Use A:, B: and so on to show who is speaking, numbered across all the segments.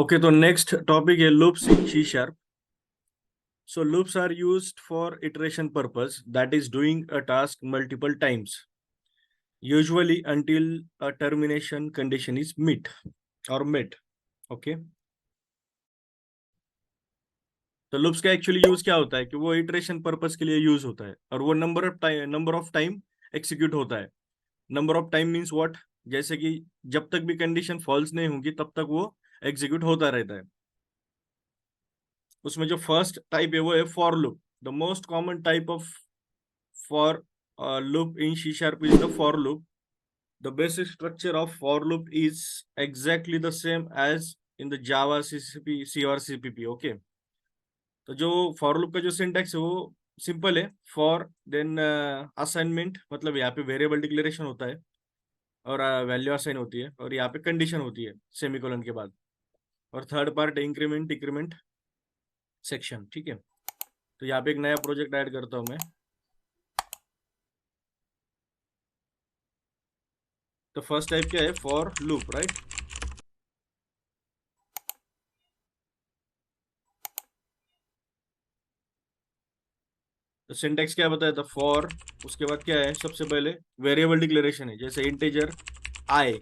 A: Okay, तो next topic है loops in C sharp. So loops are used for iteration purpose, that is doing a task multiple times, usually until a termination condition is met or met. Okay. तो loops का actually use क्या होता है कि वो iteration purpose के लिए use होता है और वो नंबर ऑफ टाइम एक्सिक्यूट होता है. Number of time means what? जैसे कि जब तक भी कंडीशन फॉल्स नहीं होगी तब तक वो एग्जीक्यूट होता रहता है. उसमें जो फर्स्ट टाइप है वो है for loop. The most common type of for loop in C sharp is the for loop. The basic structure of for loop is exactly the same as in the Java CCP C और CPP. Okay. तो जो for loop का जो syntax है वो simple है. For then assignment, मतलब यहाँ पे वेरिएबल डिक्लेरेशन होता है और वैल्यू असाइन होती है और यहाँ पे कंडीशन होती है सेमीकोलन के बाद. और third part increment decrement section. ठीक है. तो यहाँ पे एक नया प्रोजेक्ट ऐड करता हूँ मैं. तो फर्स्ट टाइप क्या है? For loop, right. तो सिंटेक्स क्या बताया था? फॉर, उसके बाद क्या है? सबसे पहले वेरिएबल डिक्लेरेशन है, जैसे इंटीजर आई.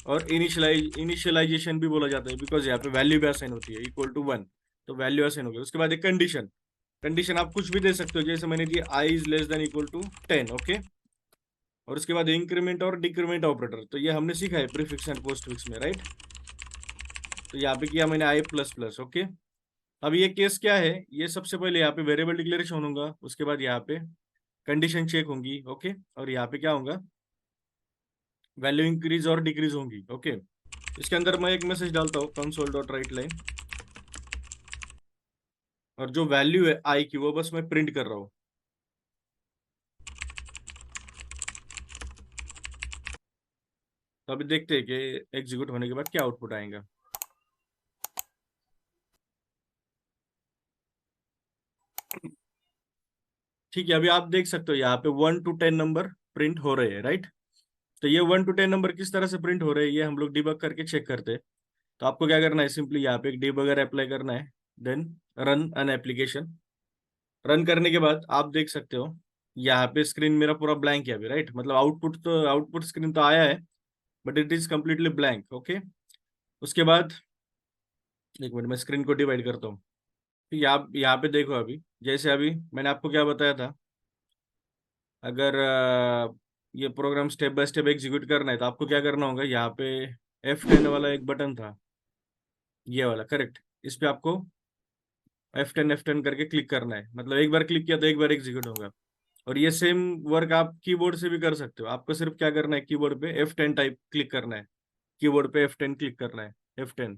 A: और इनिशियलाइजेशन भी बोला जाता है बिकॉज यहाँ पे वैल्यू भी असाइन होती है इक्वल टू 1. तो वैल्यू असाइन हो गई. उसके बाद एक कंडीशन. कंडीशन आप कुछ भी दे सकते हो, जैसे मैंने दिया i is less than equal to 10. Okay. और उसके बाद इंक्रीमेंट और डिक्रीमेंट ऑपरेटर. तो ये हमने सीखा है प्रीफिक्स एंड पोस्टफिक्स में, राइट. तो यहाँ पे किया मैंने आई प्लस प्लस. ओके. अब ये केस क्या है? ये सबसे पहले यहाँ पे वेरिएबल डिक्लेरेशन होगा, उसके बाद यहाँ पे कंडीशन चेक होंगी. ओके. और यहाँ पे क्या होगा? वैल्यू इंक्रीज और डिक्रीज होंगी. ओके. इसके अंदर मैं एक मैसेज डालता हूँ कंसोल डॉट राइट लाइन. और जो वैल्यू है आई की वो बस मैं प्रिंट कर रहा हूँ. तो अभी देखते हैं कि एग्जीक्यूट होने के बाद क्या आउटपुट आएगा. ठीक है. अभी आप देख सकते हो यहाँ पे 1 to 10 नंबर प्रिंट हो रहे हैं, राइट. तो ये 1 to 10 नंबर किस तरह से प्रिंट हो रहे हैं ये हम लोग डिबग करके चेक करते हैं. तो आपको क्या करना है? सिंपली यहाँ पे एक डिबगर अप्लाई करना है. Then run an application. Run करने के बाद आप देख सकते हो यहाँ पे स्क्रीन मेरा पूरा ब्लैंक है अभी, राइट. मतलब आउटपुट स्क्रीन तो आया है but it is completely blank. Okay. उसके बाद एक मिनट, मैं स्क्रीन को डिवाइड करता हूँ. तो यहाँ पे देखो, अभी जैसे अभी मैंने आपको क्या बताया था, अगर ये program step by step execute करना है तो आपको क्या करना होगा? यहाँ पे F10 वाला एक बटन था, ये वाला, करेक्ट. इस पे आपको F10 करके क्लिक करना है. मतलब एक बार क्लिक किया तो एक बार एग्जीक्यूट होगा. और ये सेम वर्क आप कीबोर्ड से भी कर सकते हो. आपको सिर्फ क्या करना है? कीबोर्ड पे F10 टाइप क्लिक करना है. कीबोर्ड पे F10 क्लिक करना है. F10.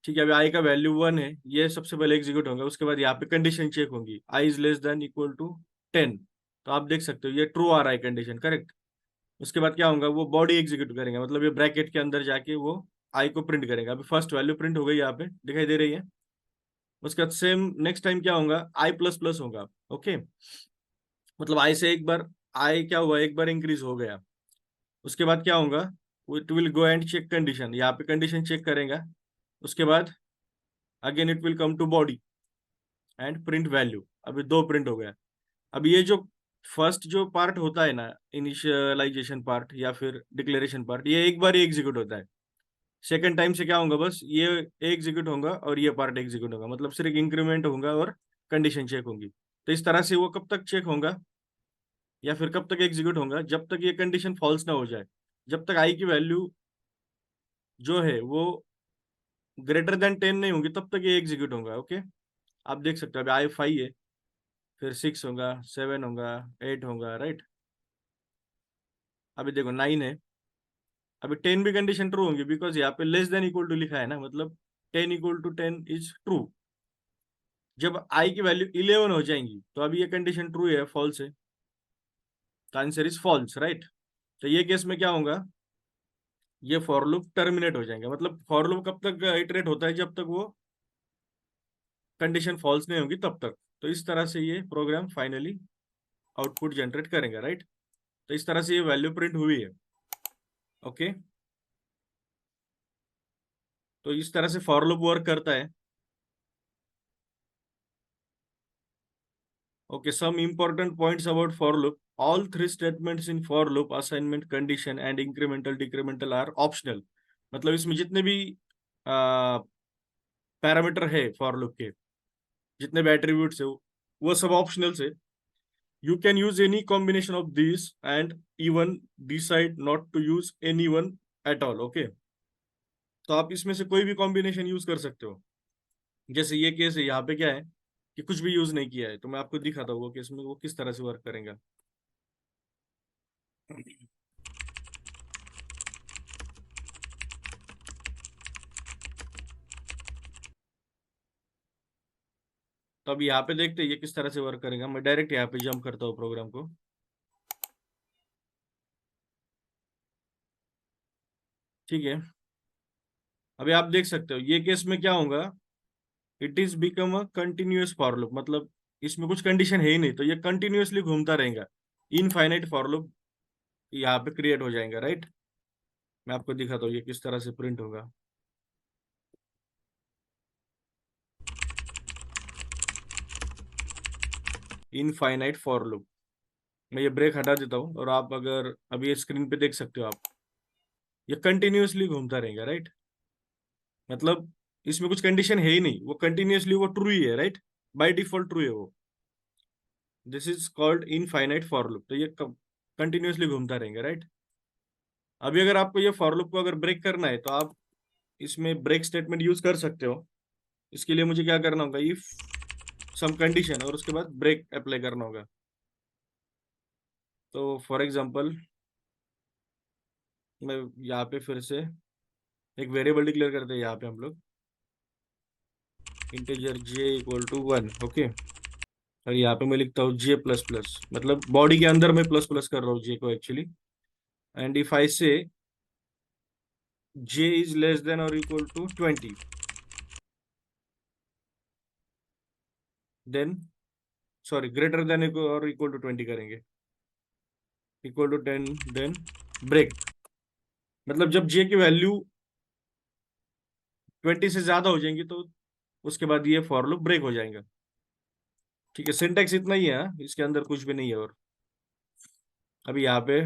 A: ठीक है. अभी आई का वैल्यू 1 है, ये सबसे पहले एग्जीक्यूट होगा. उसके बाद यहाँ पे कंडीशन चेक होगी, i is less than equal to 10. तो आप देख सकते हो ये ट्रू आ रहा है कंडीशन, करेक्ट. उसके बाद क्या होगा? वो बॉडी एग्जीक्यूट करेंगे, मतलब ये ब्रैकेट के अंदर जाके वो आई को प्रिंट करेगा. अभी फर्स्ट वैल्यू प्रिंट हो गई, यहाँ पे दिखाई दे रही है. उसके बाद सेम नेक्स्ट टाइम क्या होगा? आई प्लस प्लस होगा. ओके. मतलब आई से एक बार, आई क्या हुआ? एक बार इंक्रीज हो गया. उसके बाद क्या होगा? It will go and check condition. यहाँ पे कंडीशन चेक करेगा. उसके बाद again it will come to body and print value. अभी दो प्रिंट हो गया. अब ये जो फर्स्ट जो पार्ट होता है ना, इनिशियलाइजेशन पार्ट या फिर डिक्लेरेशन पार्ट, ये एक बार ही एग्जीक्यूट होता है. सेकंड टाइम से क्या होगा? बस ये एग्जीक्यूट होगा और ये पार्ट एग्जीक्यूट होगा. मतलब सिर्फ इंक्रीमेंट होगा और कंडीशन चेक होगी. तो इस तरह से वो कब तक चेक होगा या फिर कब तक एग्जीक्यूट होगा? जब तक ये कंडीशन फॉल्स ना हो जाए. जब तक आई की वैल्यू जो है वो ग्रेटर देन 10 नहीं होगी तब तक ये एग्जीक्यूट होगा. ओके. आप देख सकते हो अभी आई 5 है, फिर 6 होगा, 7 होगा, 8 होगा, राइट. अभी देखो 9 है. अभी 10 भी कंडीशन ट्रू होंगी बिकॉज यहाँ पे लेस देन इक्वल टू लिखा है ना. मतलब 10 = 10 इज ट्रू. जब आई की वैल्यू 11 हो जाएंगी तो अभी ये कंडीशन ट्रू है, फॉल्स है. तो आंसर इज फॉल्स, राइट. तो ये केस में क्या होगा? ये फॉर लूप टर्मिनेट हो जाएंगे. मतलब फॉर लूप कब तक इटरेट होता है? जब तक वो कंडीशन फॉल्स नहीं होगी तब तक. तो इस तरह से ये प्रोग्राम फाइनली आउटपुट जनरेट करेगा, राइट. तो इस तरह से ये वैल्यू प्रिंट हुई है. ओके. तो इस तरह से फॉर लूप वर्क करता है। Okay, some important points about for loop. All three statements in for loop, assignment, condition and incremental, decremental are optional. मतलब इसमें जितने भी पैरामीटर है फॉर लूप के, जितने भी एट्रीब्यूट्स है, वो सब ऑप्शनल है। You can use any combination of this and even decide not to use any one at all. Okay, तो आप इसमें से कोई भी कॉम्बिनेशन यूज कर सकते हो। जैसे ये केस है, यहाँ पे क्या है कि कुछ भी यूज नहीं किया है, तो मैं आपको दिखाता हूँ वो केस में वो किस तरह से वर्क करेंगे। तो अब यहाँ पे देखते हैं ये किस तरह से वर्क करेगा। मैं डायरेक्ट यहाँ पे जंप करता हूँ प्रोग्राम को। ठीक है, अभी आप देख सकते हो ये केस में क्या होगा, it is become a continuous for loop. मतलब इसमें कुछ कंडीशन है ही नहीं, तो ये कंटिन्यूअसली घूमता रहेगा। इनफाइनाइट फॉर लूप यहाँ पे क्रिएट हो जाएगा, राइट। मैं आपको दिखाता हूँ ये किस तरह से प्रिंट होगा। इनफाइनाइट फॉर लूप, मैं ये ब्रेक हटा देता हूँ, और आप अगर अभी ये स्क्रीन पे देख सकते हो आप, ये कंटिन्यूअसली घूमता रहेगा, राइट। मतलब इसमें कुछ कंडीशन है ही नहीं, वो कंटिन्यूअसली वो ट्रू ही है, राइट। बाय डिफॉल्ट ट्रू है वो। This is called infinite for loop. तो ये कंटिन्यूअसली घूमता रहेगा, राइट। अभी अगर आपको ये फॉर लूप को अगर ब्रेक करना है, तो आप इसमें ब्रेक स्टेटमेंट यूज कर सकते हो। इसके लिए मुझे क्या करना होगा, इफ सम कंडीशन और उसके बाद ब्रेक अप्लाई करना होगा। तो फॉर एग्जांपल मैं यहाँ पे फिर से एक वेरिएबल डिक्लेयर करते हैं, यहाँ पे हम लोग integer j equal to 1। Okay, और यहाँ पे मैं लिखता हूँ j प्लस प्लस, मतलब बॉडी के अंदर मैं प्लस प्लस कर रहा हूँ j को actually. And if I say j is less than और equal to 20, then sorry greater than और इक्वल टू 20 करेंगे, इक्वल टू 10, देन ब्रेक। मतलब जब j की वैल्यू 20 से ज्यादा हो जाएंगी, तो उसके बाद ये फॉर लूप ब्रेक हो जाएगा। ठीक है, सिंटेक्स इतना ही है, हाँ? इसके अंदर कुछ भी नहीं है। और अभी यहाँ पे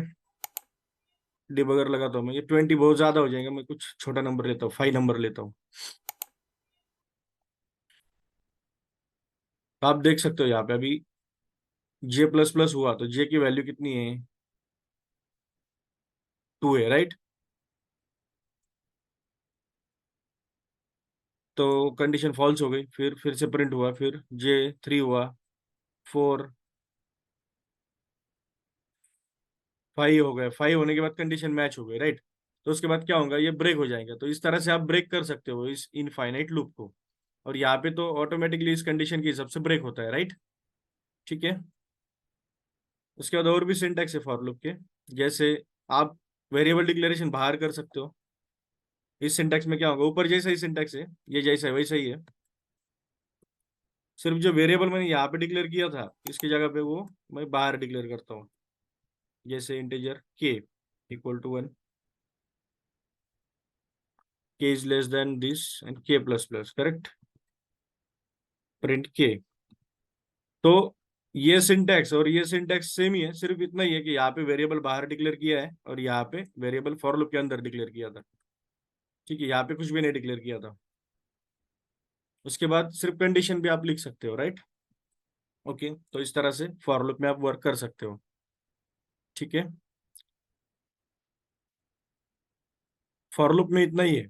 A: डिबगर लगाता हूँ मैं, ये 20 बहुत ज्यादा हो जाएगा, मैं कुछ छोटा नंबर लेता हूँ, 5 नंबर लेता हूँ। तो आप देख सकते हो यहाँ पे अभी j प्लस प्लस हुआ, तो j की वैल्यू कितनी है, 2 है, राइट। तो कंडीशन फॉल्स हो गई, फिर से प्रिंट हुआ, फिर j 3 हुआ, 4, 5 हो गए। 5 होने के बाद कंडीशन मैच हो गई, राइट। तो उसके बाद क्या होगा, ये ब्रेक हो जाएगा। तो इस तरह से आप ब्रेक कर सकते हो इस इनफाइनाइट लूप को। और यहाँ पे तो ऑटोमेटिकली इस कंडीशन के हिसाब से ब्रेक होता है, राइट। ठीक है, उसके बाद और भी सिंटैक्स है फॉर लूप के। जैसे आप वेरिएबल डिक्लेरेशन बाहर कर सकते हो। इस सिंटैक्स में क्या होगा, ऊपर जैसा ही सिंटैक्स है, ये जैसा है वैसा ही है। सिर्फ जो वेरिएबल मैंने यहाँ पे डिक्लेयर किया था, इसकी जगह पे वो मैं बाहर डिक्लेयर करता हूँ। जैसे integer k equal to 1, k is less than this and k plus plus, correct. Print k। तो ये सिंटैक्स और ये सिंटैक्स सेम ही है, सिर्फ इतना ही है कि यहाँ पे वेरिएबल बाहर डिक्लेयर किया है, और यहाँ पे वेरिएबल फॉर लूप के अंदर डिक्लेयर किया था। ठीक है, यहाँ पे कुछ भी नहीं डिक्लेयर किया था। उसके बाद सिर्फ कंडीशन भी आप लिख सकते हो, राइट। ओके, तो इस तरह से फॉर लूप में आप वर्क कर सकते हो। ठीक है, फॉर लूप में इतना ही है।